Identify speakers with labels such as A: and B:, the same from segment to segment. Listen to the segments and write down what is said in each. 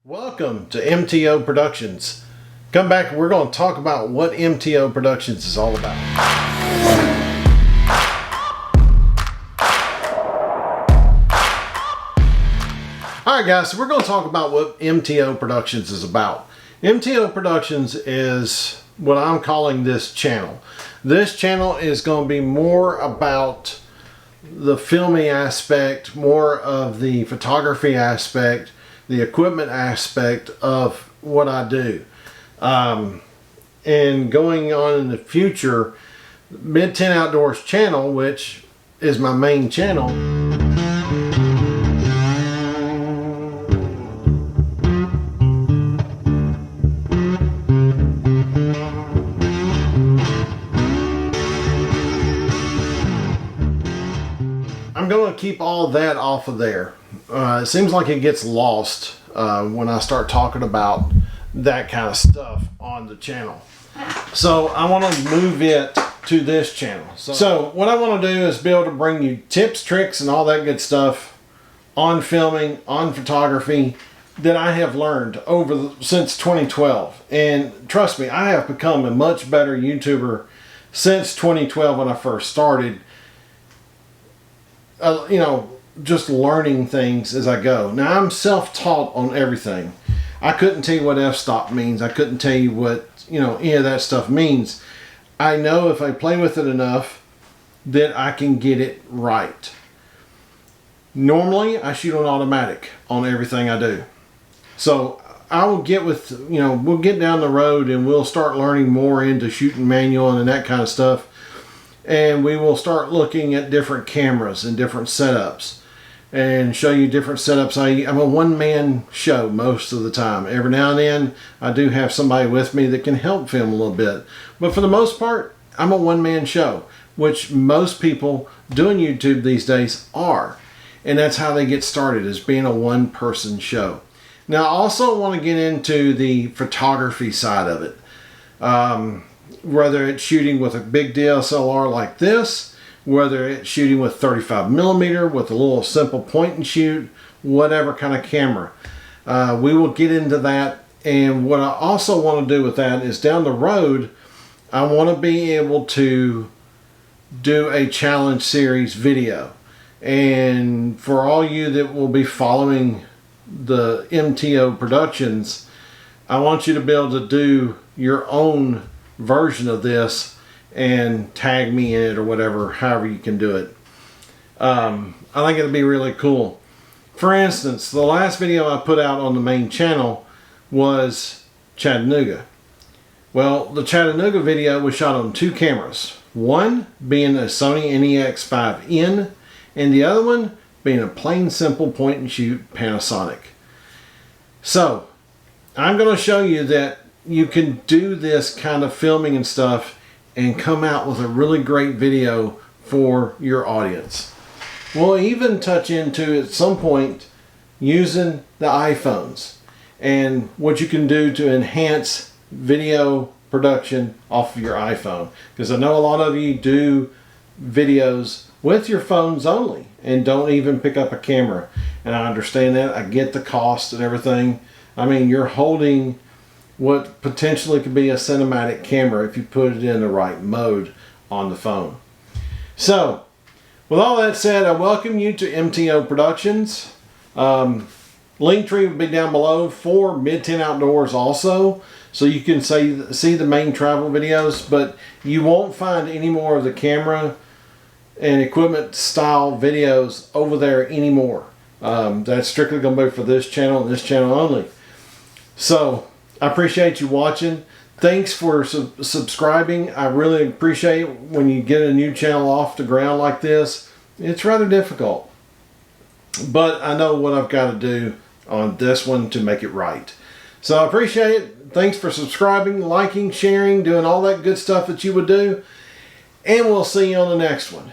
A: Welcome to MTO Productions. Come back and we're going to talk about what MTO Productions is all about. Alright guys, so we're going to talk about what MTO Productions is about. MTO Productions is what I'm calling this channel. This channel is going to be more about the filming aspect, more of the photography aspect, the equipment aspect of what I do. And going on in the future, Mid-10 Outdoors channel, which is my main channel, I'm going to keep all that off of there. It seems like it gets lost when I start talking about that kind of stuff on the channel. So I want to move it to this channel. So what I want to do is be able to bring you tips, tricks, and all that good stuff on filming, on photography that I have learned since 2012. And trust me, I have become a much better YouTuber since 2012 when I first started. You know, just learning things as I go. Now I'm self-taught on everything. I couldn't tell you what f-stop means. I couldn't tell you what, any of that stuff means. I know if I play with it enough that I can get it right. Normally I shoot on automatic on everything I do. So I will get with, we'll get down the road and we'll start learning more into shooting manual and that kind of stuff. And we will start looking at different cameras and different setups and show you different setups. I'm a one-man show most of the time. Every now and then I do have somebody with me that can help film a little bit. But for the most part, I'm a one-man show, which most people doing YouTube these days are. And that's how they get started, is being a one-person show. Now I also want to get into the photography side of it. Whether it's shooting with a big DSLR like this, whether it's shooting with 35mm, with a little simple point and shoot, whatever kind of camera. We will get into that. And what I also want to do with that is down the road, I want to be able to do a challenge series video. And for all you that will be following the MTO Productions, I want you to be able to do your own version of this and tag me in it or whatever, however you can do it. I think it'll be really cool. For instance, the last video I put out on the main channel was Chattanooga. Well, the Chattanooga video was shot on two cameras. One being a Sony NEX-5N and the other one being a plain simple point and shoot Panasonic. So I'm going to show you that you can do this kind of filming and stuff and come out with a really great video for your audience. We'll even touch into at some point using the iPhones and what you can do to enhance video production off of your iPhone, because I know a lot of you do videos with your phones only and don't even pick up a camera, and I understand that. I get the cost and everything. I mean, you're holding what potentially could be a cinematic camera if you put it in the right mode on the phone. So with all that said, I welcome you to MTO Productions. Link tree will be down below for Mid-10 Outdoors also, so you can see the main travel videos, but you won't find any more of the camera and equipment style videos over there anymore. That's strictly going to be for this channel and this channel only. So I appreciate you watching. Thanks for subscribing. I really appreciate when you get a new channel off the ground like this. It's rather difficult, but I know what I've got to do on this one to make it right. So I appreciate it. Thanks for subscribing, liking, sharing, doing all that good stuff that you would do. And we'll see you on the next one.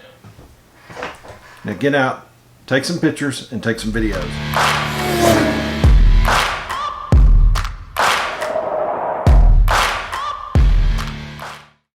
A: Now get out, take some pictures, and take some videos.